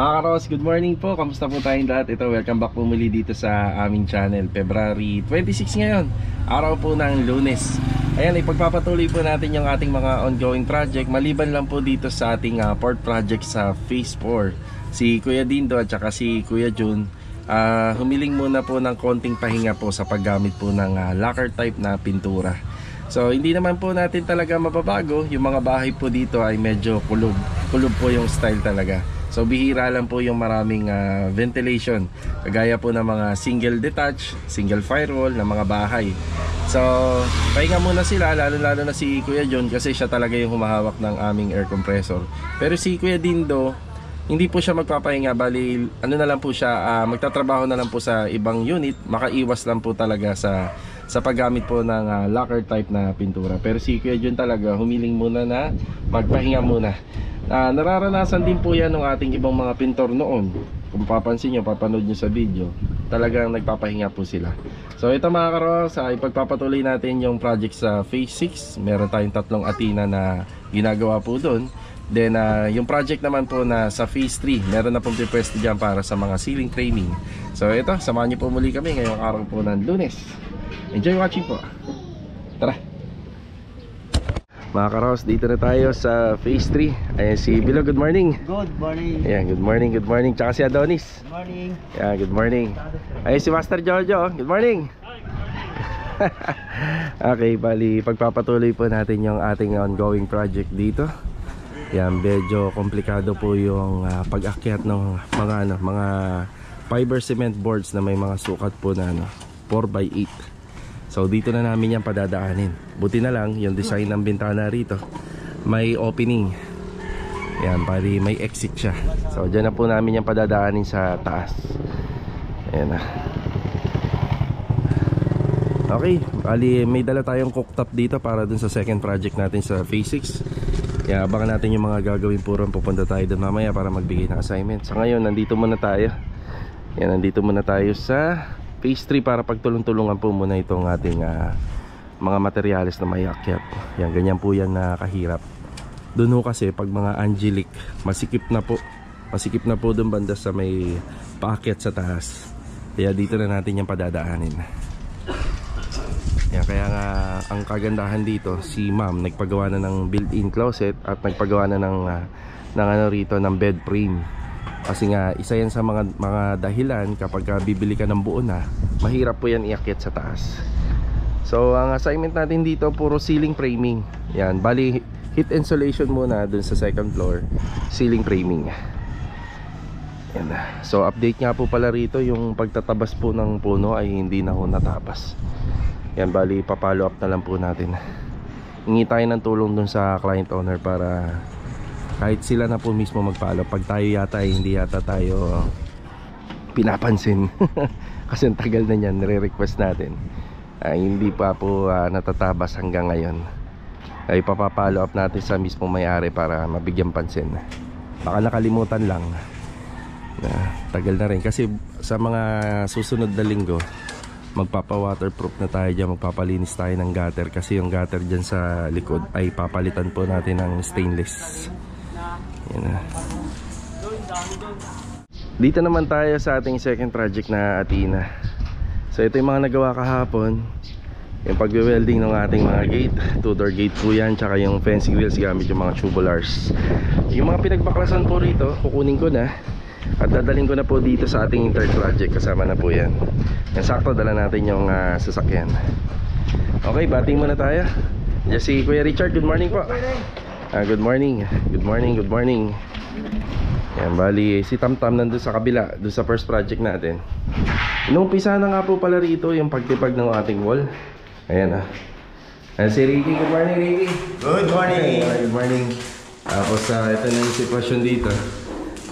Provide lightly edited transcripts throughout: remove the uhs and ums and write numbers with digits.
Mga karos, good morning po. Kamusta po tayong lahat? Ito, welcome back po muli dito sa aming channel. February 26 ngayon, araw po ng Lunes. Ayan, ipagpapatuloy po natin yung ating mga ongoing project. Maliban lang po dito sa ating port project sa Phase 4. Si Kuya Dindo at saka si Kuya Jun humiling muna po ng konting pahinga po sa paggamit po ng lacquer type na pintura. So hindi naman po natin talaga mababago. Yung mga bahay po dito ay medyo kulob po yung style talaga. So bihira lang po yung maraming ventilation, kagaya po ng mga single detach, single firewall na mga bahay. So pahinga muna sila, lalo na si Kuya John kasi siya talaga yung humahawak ng aming air compressor. Pero si Kuya Dindo, hindi po siya magpapahinga, bali ano na lang po siya, magtatrabaho na lang po sa ibang unit, makaiwas lang po talaga sa paggamit po ng lacquer type na pintura. Pero si Kuya John talaga humiling muna na magpahinga muna. Nararanasan din po yan ng ating ibang mga pintor noon. Kung papansin nyo, papanood nyo sa video, talagang nagpapahinga po sila. So ito mga karos, ipagpapatuloy natin yung project sa Phase 6. Meron tayong 3 atina na ginagawa po doon. Then yung project naman po na sa Phase 3, meron na pong pipwesto dyan para sa mga ceiling training. So ito, samahan nyo po muli kami ngayong araw po ng Lunes. Enjoy watching po. Tara! Mga karos, dito na tayo sa Phase 3. Ayan si Bilo, good morning. Good morning. Ayan, good morning. Tsaka si Adonis. Good morning. Ayan, good morning. Ayan si Master Jojo, good morning. Okay, bali pagpapatuloy po natin yung ating ongoing project dito. Ayan, medyo komplikado po yung pag-akyat ng mga fiber cement boards na may mga sukat po na 4x8. So dito na namin yan padadaanin. Buti na lang yung design ng bintana rito, may opening. Yan, bali may exit siya. So dyan na po namin yan padadaanin sa taas. Ayan na. Okay, bali may dala tayong cooktop dito para dun sa second project natin sa Phase 6. Kaya abangan natin yung mga gagawin po ron. Pupunta tayo dun mamaya para magbigay ng assignment. Sa ngayon, nandito muna tayo. Yan, nandito muna tayo sa Phase 3 para pagtulong-tulungan po muna itong ating mga materyales na may akyat. Yan, ganyan po yan na kahirap. Doon ho kasi pag mga angelic, masikip na po doon banda sa may paakyat sa taas. Kaya dito na natin yung padadaanin. Yan, kaya nga ang kagandahan dito, si ma'am nagpagawa na ng built-in closet at nagpagawa na ng bed frame. Kasi nga isa yan sa mga dahilan kapag bibili ka ng buo na, mahirap po yan iakyat sa taas. So ang assignment natin dito puro ceiling framing. Yan, bali heat insulation muna dun sa second floor, ceiling framing. Yan. So update nga po pala rito, yung pagtatabas po ng puno ay hindi na ho natabas. Yan, bali papalo up na lang po natin. Hingi tayo ng tulong dun sa client owner para kahit sila na po mismo magpalo. Pag tayo yata ay hindi yata tayo pinapansin. Kasi ang tagal na yan, nire-request natin. Hindi pa po natatabas hanggang ngayon. Ay papapalo up natin sa mismo may-ari para mabigyan pansin. Baka nakalimutan lang. Tagal na rin. Kasi sa mga susunod na linggo, magpapa-waterproof na tayo dyan. Magpapalinis tayo ng gutter. Kasi yung gutter dyan sa likod ay papalitan po natin ng stainless. Dito naman tayo sa ating second project na atina. So ito yung mga nagawa kahapon. Yung pagwe-welding ng ating mga gate, 2-door gate po yan, tsaka yung fencing wheels gamit yung mga tubulars. Yung mga pinagbaklasan po rito, kukunin ko na at dadalhin ko na po dito sa ating third project. Kasama na po yan. Yan, sakto dala natin yung sasakyan. Okay, bating muna tayo. Diyan si Kuya Richard, good morning po. Good morning. Yan, bali si Tamtam nandun sa kabila, doon sa first project natin. Inumpisa na nga po pala rito yung pagtipag ng ating wall. Ayan si Ricky, good morning Ricky. Good morning. Good morning. Tapos ito na yung sitwasyon dito.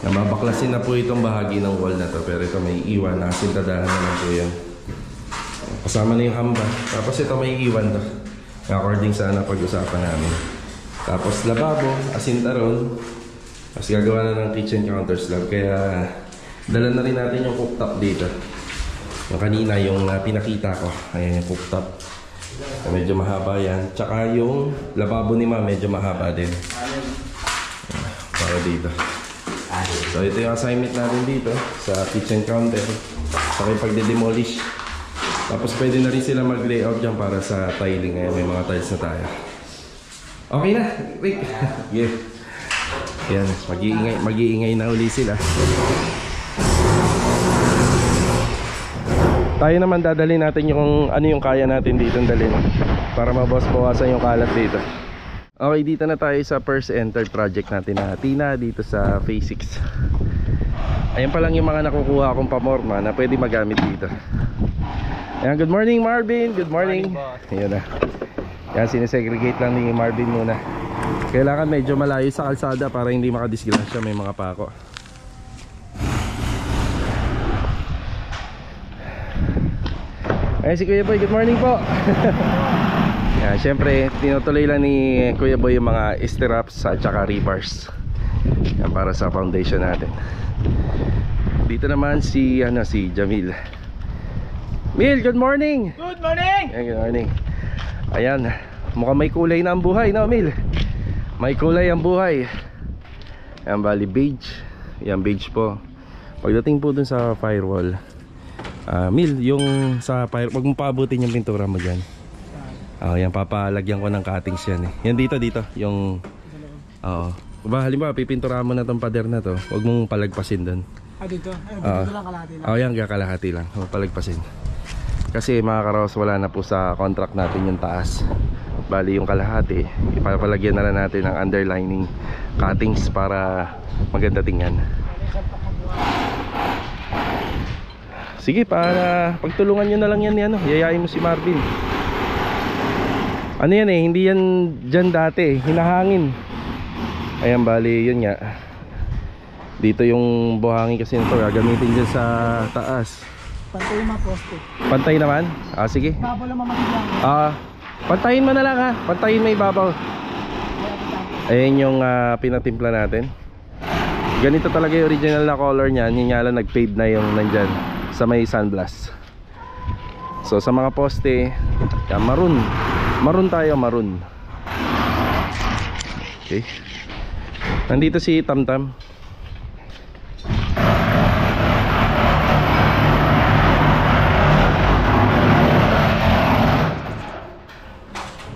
Mabaklasin na po itong bahagi ng wall na to, pero ito may iwan, nakasintadahan naman po yan. Kasama na yung hamba. Tapos ito may iwan to, according sa pag-usapan namin. Tapos lababo, asintaron. Tapos gagawa na ng kitchen counter slab. Kaya dala na rin natin yung cooktop dito. Yung kanina, yung pinakita ko. Ayan yung cooktop. Medyo mahaba yan. Tsaka yung lababo ni ma medyo mahaba din. Para dito. So ito yung assignment natin dito sa kitchen counter. Saka yung pagde-demolish. Tapos pwede na rin sila mag-layout dyan para sa tiling. Ngayon may mga tiles na tayo. Okay na, Rick. Yeah. Yan, mag-iingay na uli sila. Tayo naman dadalhin natin yung ano yung kaya natin dito dalhin para mabawas-bawasan yung kalat dito. Okay, dito na tayo sa first enter project natin na Tina dito sa Phase 6. Ayan pa lang yung mga nakukuha akong pamorma na pwede magamit dito. Ayan, good morning Marvin, good morning. Ayan na. Yan, sinesegregate lang ni Marvin muna. Kailangan medyo malayo sa kalsada para hindi makadisgrasya, may mga pako. Ayan si Kuya Boy, good morning po. Yan, syempre tinutuloy lang ni Kuya Boy yung mga stirrups at saka rebars. Yan, para sa foundation natin. Dito naman si Jamil. Mil, good morning. Good morning. Ayan, good morning. Ayan, mukhang may kulay na ang buhay, no Mil? May kulay ang buhay. Ayan, bali beige. Ayan, beige po. Pagdating po dun sa firewall, Mil, yung sa fire, wag mo paabutin yung pintura mo dyan. Yan, papalagyan ko ng cuttings yan eh. Yan dito, yung halimbawa pipinturahan mo na tong pader na to, wag mong palagpasin dun. Dito? Dito lang kalahati lang. Yan, kakalahati lang, palagpasin. Kasi mga karos, wala na po sa contract natin yung taas. Bali yung kalahati, ipapalagyan na lang natin ng underlining cuttings para maganda tingnan. Sige, para pagtulungan nyo na lang yan, yayain mo si Marvin. Ano yan eh, hindi yan dyan dati, hinahangin. Ayan, bali yun nga. Dito yung buhangin kasi nito, gagamitin dyan sa taas. Pantay yung mga poste. Pantay naman? Sige. Babaw lang mamatigyan. Pantayin mo na lang ha, pantayin may babaw. Ayan yung pinatimpla natin. Ganito talaga yung original na color niyan. Yun nga lang nag-fade na yung nandyan sa may sunblast. So sa mga poste, yan, maroon tayo, maroon. Okay. Nandito si Tamtam.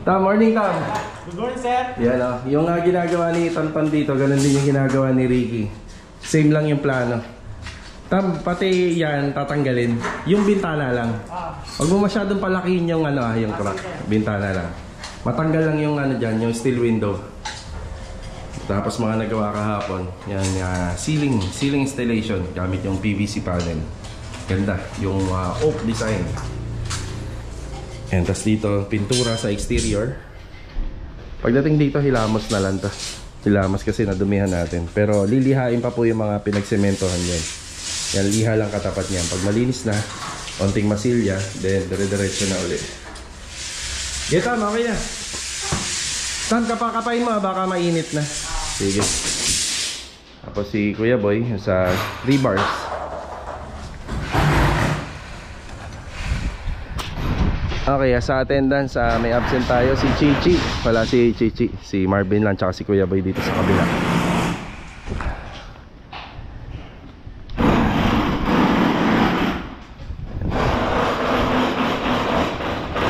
Tam, morning Tam. Good morning, sir. Yan yung ginagawa ni Tamtam dito, ganun din yung ginagawa ni Ricky. Same lang yung plano. Tam, pati yan tatanggalin. Yung bintana lang. Huwag mo masyadong palakihin yung yung crack. Bintana lang. Matanggal lang yung dyan, yung steel window. Tapos mga nagawa kahapon, yan ceiling installation gamit yung PVC panel. Ganda, yung oak design. And tas dito, pintura sa exterior. Pagdating dito, hilamos na lang to. Hilamos kasi nadumihan natin. Pero lilihain pa po yung mga pinagsementohan yan. Yan, liha lang katapat niyan. Pag malinis na, onting masilya, then dire-diretso na ulit. Tam, okay na. Tam, kapakapain mo, baka mainit na. Sige. Tapos si Kuya Boy sa rebars. Okay, sa attendance may absent tayo si Chichi. Wala si Chichi, si Marvin lang tsaka si Kuya Boy dito sa kabila.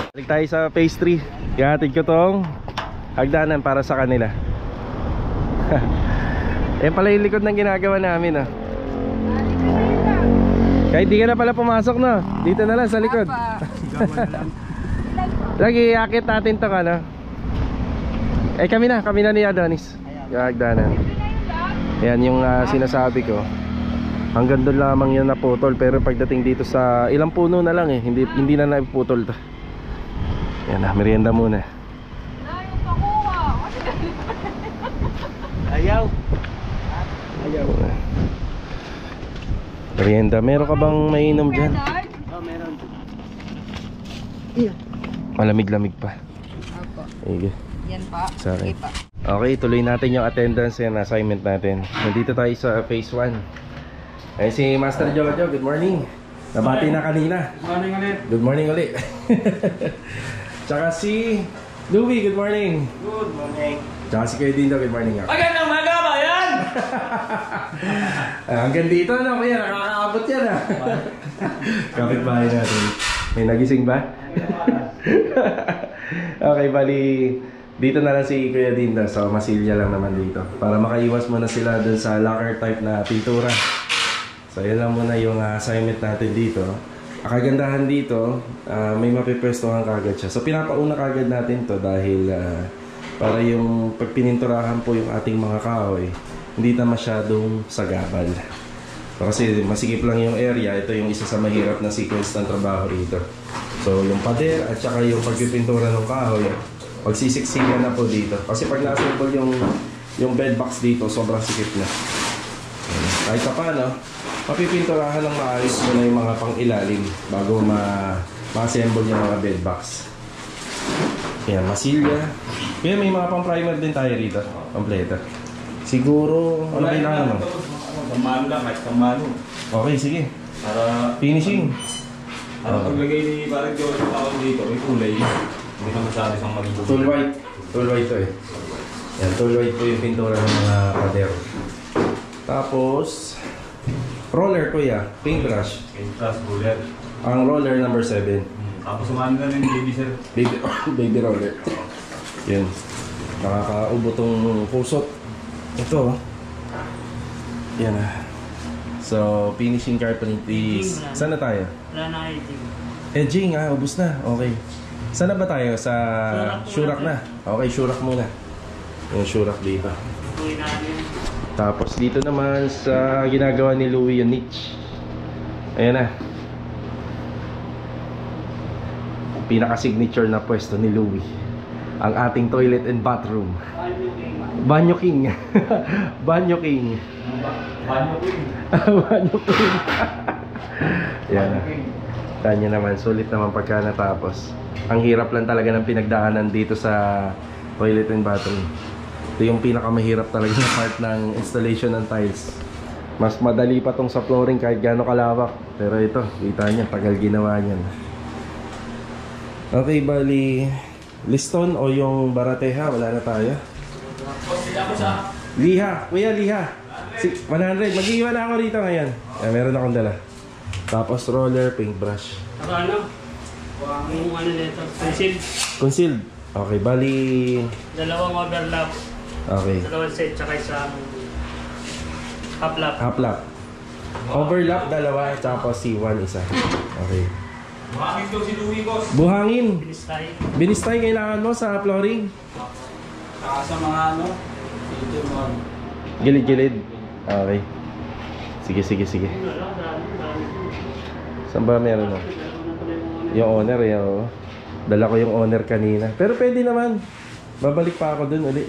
Balik tayo sa phase 3. Ihatid ko tong hagdanan para sa kanila. Yan pala yung likod ng ginagawa namin Kahit di ka na pala pumasok dito na lang sa likod. Lagi iakit natin to kami na ni Adonis. Yung hagdanan. Yan yung sinasabi ko. Hanggang doon lamang yun naputol. Pero pagdating dito sa ilang puno na lang hindi na naputol to. Yan merienda muna. Ayaw. Merienda, meron ka bang mainom dyan? Meron. Malamig-lamig pa. Opo. Sige. Yan pa. Sige pa. Okay, tuloy natin yung attendance and assignment natin. Nandito tayo sa phase 1. Ay si Master Jojo, good morning. Nabati na kanina. Good morning ulit. Good morning ulit. Tsaka si Louie, good morning. Good morning. Tsaka si Kuya Dindo, good morning. Magandang umaga ba yan? Hanggang dito na, kuya. Nakakaabot yan ah. Kapitbahay natin. May nagising ba? Okay, bali dito na lang si Kuya Dinda. So, masilya lang naman dito. Para makaiwas muna sila dun sa lacquer type na pintura. So, yun lang muna yung assignment natin dito. Kagandahan dito, may mapipwestohan kagad siya. So, pinapauna kagad natin to dahil para yung pagpininturahan po yung ating mga kahoy, hindi na masyadong sagabal. So, kasi masikip lang yung area. Ito yung isa sa mahirap na sequence ng trabaho rito. So, yung pader at saka yung pagpipintura ng kahoy, magsisiksikan na po dito. Kasi pag na-assemble yung bed box dito, sobrang sikip na. Kahit pa paano, mapipinturahan ng maayos mo na yung mga pang-ilalim bago ma-assemble yung mga bed box. Ayan, masilya. Kaya may mga pang-primer din tayo rito. Kompleto. Siguro, ano kailangan mo? Pamano lang, kahit pamano. Okay, sige. Para Finishing. paglagay ni parang Diyos sa tawag dito, may kulay. Hindi na masyado siyang maging Tool white. Tool white to eh. Yan, tool white po yung pintura ng mga pader. Tapos, roller kuya, paintbrush. Plus ruler. Ang roller number 7. Tapos umano na rin baby sir. Baby roller. Yun. Nakakaubo tong pusot. Ito. Yan ah. So, finishing carpentry is... Saan na tayo? Wala na edging. Edging ah, ubus na. Okay. Saan na ba tayo? Sa Shurak na. Okay, Shurak muna. Yung Shurak dito. Tuloy namin. Tapos dito naman sa ginagawa ni Louie yung niche. Ayan na. Pinaka-signature na pwesto ni Louie. Ang ating toilet and bathroom. Banyo King. Banyo King. Banyo King. Banyo King. Yan na. Tanya naman, sulit naman pagka natapos. Ang hirap lang talaga ng pinagdaanan dito sa toilet and bathroom. Ito yung pinakamahirap talaga na part ng installation ng tiles. Mas madali pa tong sa flooring kahit gaano kalawak. Pero ito, kita nyo, tagal ginawa niyan. Okay, bali liston o yung barateha, wala na tayo. Liha, kuya liha 100, mag-iwan ako rito ngayon. Meron akong dala. Tapos roller, paintbrush. Saka ano? Yung ano nito, concealed. Concealed. Okay, bali Dalawang overlap. okay, Dalawang set, tsaka isang half lap. half lap. Overlap dalawa, tapos C1 isa. Okay. Buhangin daw si Louie, boss. Buhangin. Bilis tayo. Binistay kailangan mo sa flooring. Saka sa mga ano, dito mga... Gilid-gilid. Okay. Sige, sige, sige. Saan ba meron mo? Yung owner, yung... Dala ko yung owner kanina. Pero pwede naman. Babalik pa ako dun uli.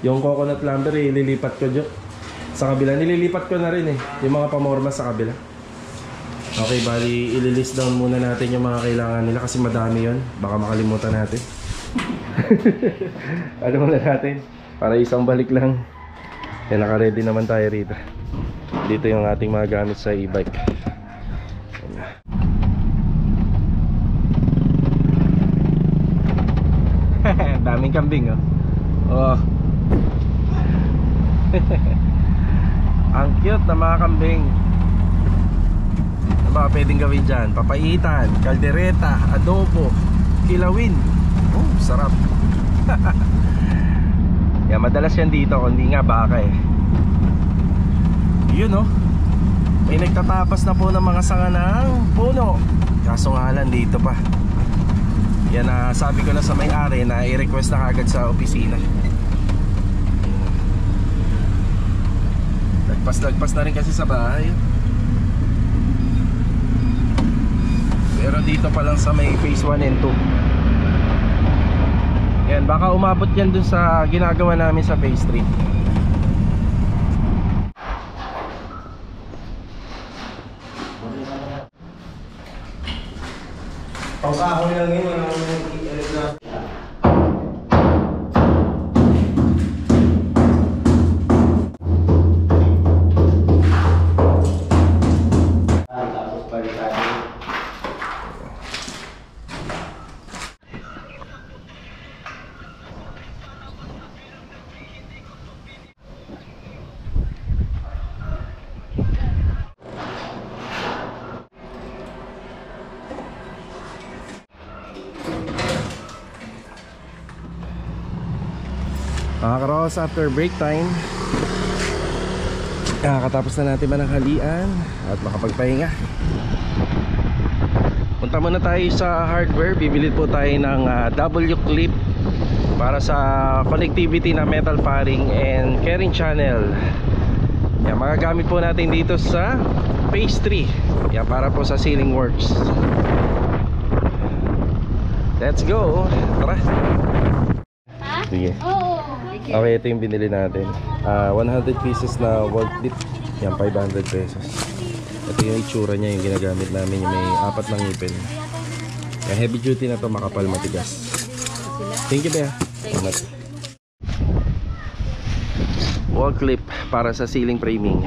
Yung coconut lumber, ililipat ko dyan. Sa kabila. Nililipat ko na rin eh. Yung mga pamormas sa kabila. Okay, bali ililist down muna natin yung mga kailangan nila kasi madami yon. Baka makalimutan natin. Ano muna natin? Para isang balik lang. Yan, naka-ready naman tayo rito. Dito yung ating mga gamit sa e-bike. Daming kambing oh. Oh. Ang cute na mga kambing. Ano ba pwedeng gawin dyan? Papaitan, kaldereta, adobo, kilawin. Oh, sarap. Yan, madalas yan dito, kundi nga baka eh. Yun oh. May nagtatapas na po ng mga sanga ng puno. Kaso nga lang dito pa. Yan na sabi ko na sa may-ari na i-request na kagad sa opisina. Lagpas na rin kasi sa bahay. Pero dito pa lang sa may phase 1 and 2. Yan, baka umabot yan dun sa ginagawa namin sa phase 3. Pangkahoy lang yun, walang na. Tapos balikan. Makakaroos after break time. Katapos na natin mananghalian at makapagpahinga. Punta muna tayo sa hardware. Bibili po tayo ng W-clip para sa connectivity na metal paring and carrying channel. Yan, magagamit po natin dito sa phase 3. Yan, para po sa ceiling works. Let's go. Tara. Sige. Okay, ito yung binili natin. 100 pieces na wall clip. Yan, 500 pesos. Ito yung itsura niya, yung ginagamit namin, yung may 4 na ngipin. Yung heavy duty na to, makapal, matigas. Thank you, Bea. Salamat. Wall clip para sa ceiling framing.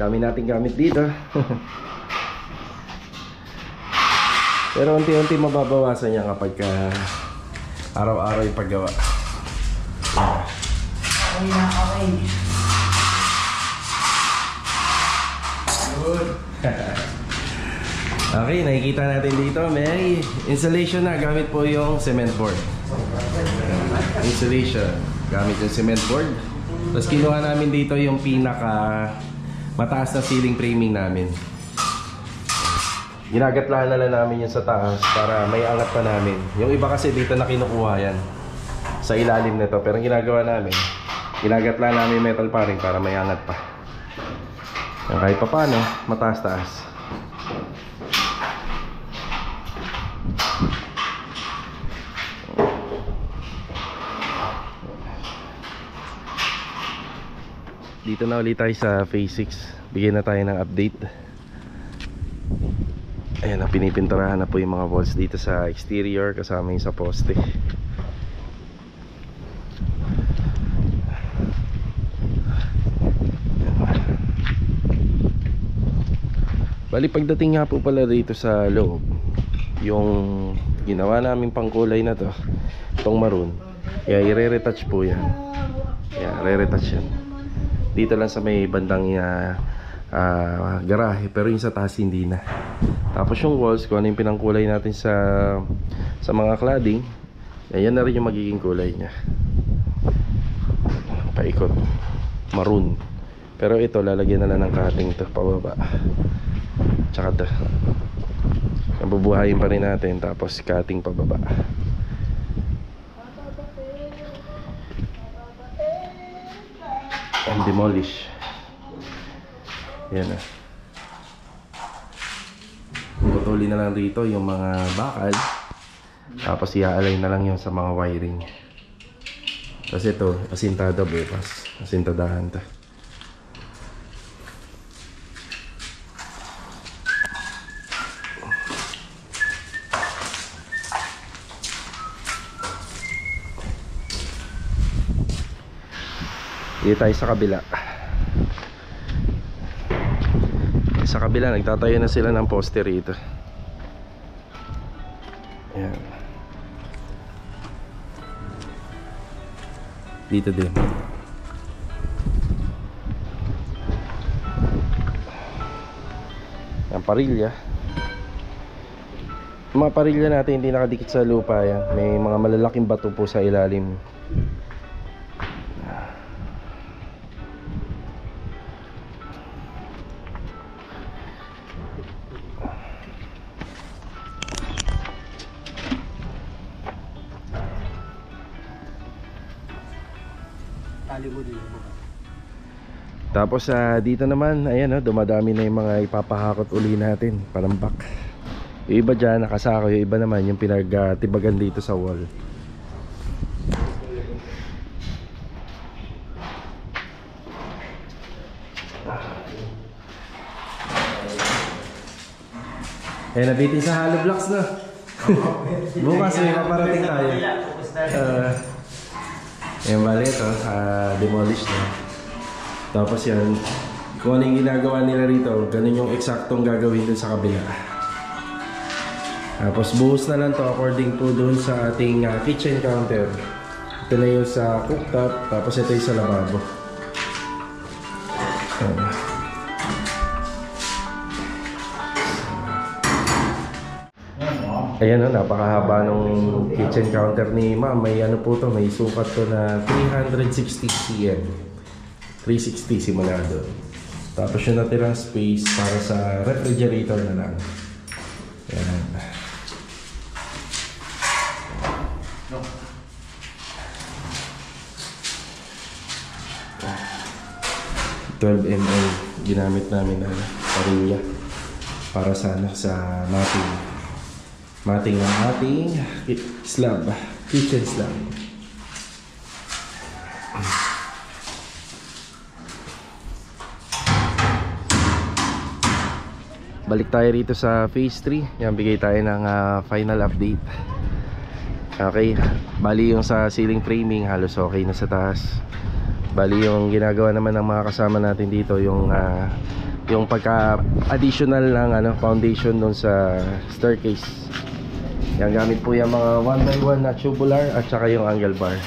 Dami nating gamit dito. Pero unti-unti mababawasan niya kapag araw-araw yung paggawa. Okay. Good. Okay, nakikita natin dito may installation na. Gamit po yung cement board. Installation. Gamit yung cement board. Tapos kinuha namin dito yung pinaka mataas na ceiling framing namin. Ginagatlahan na lang namin yun sa taas para may angat pa namin. Yung iba kasi dito na kinukuha yan sa ilalim nito. Pero ang ginagawa namin, ginagatlahan namin yung metal paring para may angat pa. Yung kahit pa paano, mataas-taas. Dito na ulit tayo sa phase 6. Bigyan na tayo ng update. Ayan, pinipinturahan na po yung mga walls dito sa exterior kasama yung sa poste. Bali, pagdating nga po pala dito sa loob, yung ginawa namin pangkulay na to, itong maroon, i-re-retouch po yan. Re-retouch yan dito lang sa may bandang garahe, pero yung sa taas hindi na. Tapos yung walls, kung ano yung pinangkulay natin sa mga cladding, yan na rin yung magiging kulay nya. Paikot, maroon. Pero ito, lalagyan na lang ng cutting to pababa. Tsaka to, nabubuhayin pa rin natin, tapos cutting pababa. And demolish. Yan na. Putulin na lang dito yung mga bakal, tapos i-align na lang yung sa mga wiring. Kasi ito, asintada bukas. Asintadahan to. Dito tayo sa kabila. Sa kabila, nagtatayo na sila ng poste rito. Ayan. Dito din. Ang parilya. Yung mga parilya natin hindi nakadikit sa lupa yan. May mga malalaking bato po sa ilalim. Tapos dito naman, ayan, dumadami na yung mga ipapahakot uli natin, palambak. Yung iba dyan nakasako, yung iba naman yung pinagtibagan dito sa wall. Eh, nabitin sa hollow blocks na. Bukas may paparating tayo. Yung bali ito, demolish na. Tapos yan, kung ano yung ginagawa nila rito, ganun yung eksaktong gagawin dun sa kabila. Tapos buhos na lang to according po dun sa ating kitchen counter. Ito na yung sa cooktop, tapos ito yung sa lababo. Ayan o, napakahaba nung kitchen counter ni ma'am. May ano po to, may sukat to na 360 cm. 360 simula doon. Tapos yung natirang space para sa refrigerator na lang. Ayan. 12 ml ginamit namin na parilya para sana sa mating ang ating slab, kitchen slab. Balik tayo rito sa phase 3. Yan, bigay tayo ng final update. Okay, bali yung sa ceiling framing halos okay na sa taas. Bali yung ginagawa naman ng mga kasama natin dito yung pagka-additional ng foundation dun sa staircase. Yan, gamit po yung mga 1x1 na tubular at saka yung angle bar.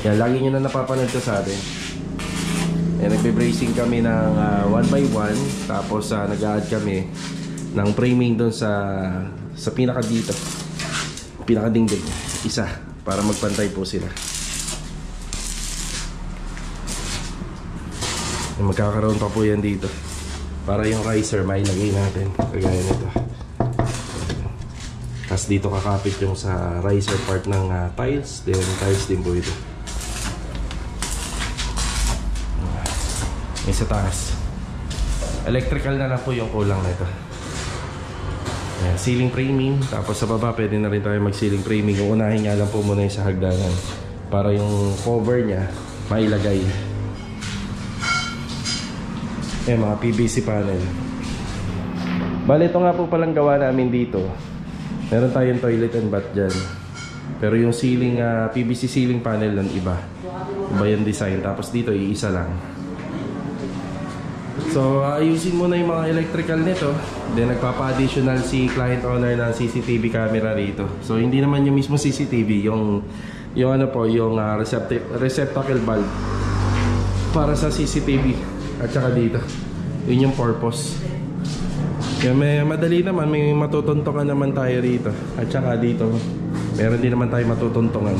Yan, lagi nyo na napapanood ko sa atin. Yan, nagbe-bracing kami ng 1x1. Tapos nag-a-add kami ng framing dun sa pinaka dito, pinaka dingding, isa, para magpantay po sila. Magkakaroon pa po yan dito para yung riser mailagay natin kagaya nito. Tapos dito kakapit yung sa riser part ng tiles. Then tiles din po ito. May sa taas electrical na lang po yung kulang nito. Ceiling framing. Tapos sa baba pwede na rin tayo mag ceiling framing. Uunahin nga lang po muna yung sa hagdanan para yung cover nya mailagay. Mga PVC panel. Bale, ito nga po palang gawa namin dito. Meron tayong toilet and bath dyan. Pero yung ceiling, PVC ceiling panel lang iba. Iba yung design. Tapos dito, iisa lang. So, ayusin muna yung mga electrical nito. Then, nagpapa-additional si client owner ng CCTV camera rito. So, hindi naman yung mismo CCTV. Yung receptacle bulb para sa CCTV. At saka dito, yun yung purpose. Kaya may madali naman, may matutuntungan naman tayo rito. At saka dito, meron din naman tayo matutuntungan.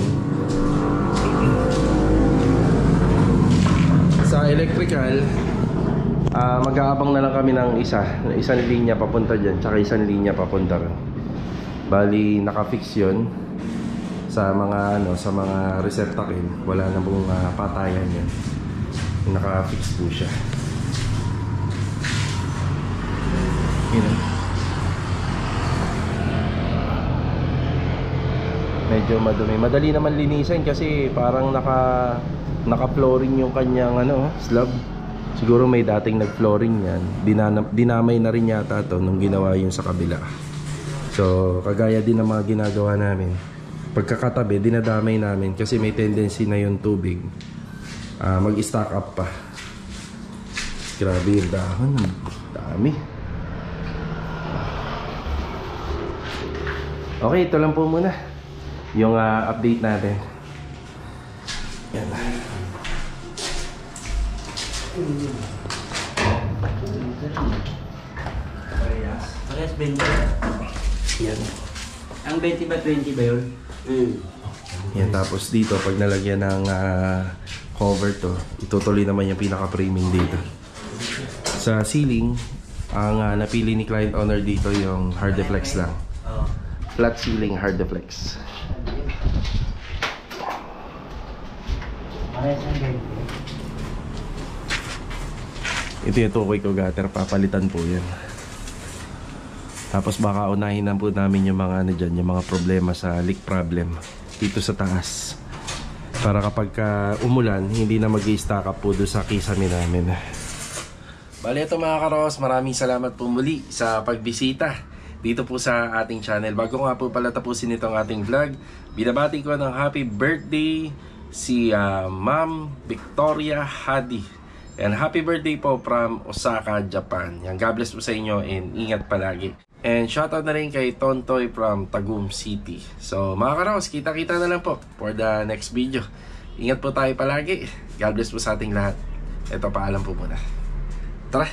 Sa electrical, mag-aabang na lang kami ng isang linya papunta dyan, tsaka isang linya papunta rin. Bali, nakafix yun sa mga receptacle. Wala na pong patayan yan. Naka-fix po siya. Medyo madumi. Madali naman linisin kasi parang naka-flooring yung kanyang slab. Siguro may dating nag-flooring yan. Dinamay na rin yata to nung ginawa yung sa kabila. So, kagaya din ng mga ginagawa namin. Pagkakatabi, dinadamay namin kasi may tendency na yung tubig mag-stack up pa. Grabe yung dahon. Dami. Okay, ito lang po muna yung update natin. Yan. Parehas 20. Yan. Ang 20 ba 20 ba yun? Yan, tapos dito pag nalagyan ng cover to, itutuloy naman yung pinaka-framing dito. Sa ceiling, ang napili ni client owner dito yung hard deflex lang. Flat ceiling hard deflex. Ito yung tukoy ko gutter, papalitan po yan. Tapos baka unahin na po namin yung mga dyan, yung mga problema sa leak problem dito sa taas. Para kapag umulan, hindi na mag-i-stack up po doon sa kisame namin. Bale, ito mga karos, maraming salamat po muli sa pagbisita dito po sa ating channel. Bago nga po pala tapusin itong ating vlog, binabati ko ng happy birthday si Ma'am Victoria Hadi. And happy birthday po from Osaka, Japan. Yan, God bless po sa inyo and ingat palagi. And shoutout na rin kay Tontoy from Tagum City. So mga karos, kita-kita na lang po for the next video. Ingat po tayo palagi. God bless po sa ating lahat. Ito, paalam po muna. Tara!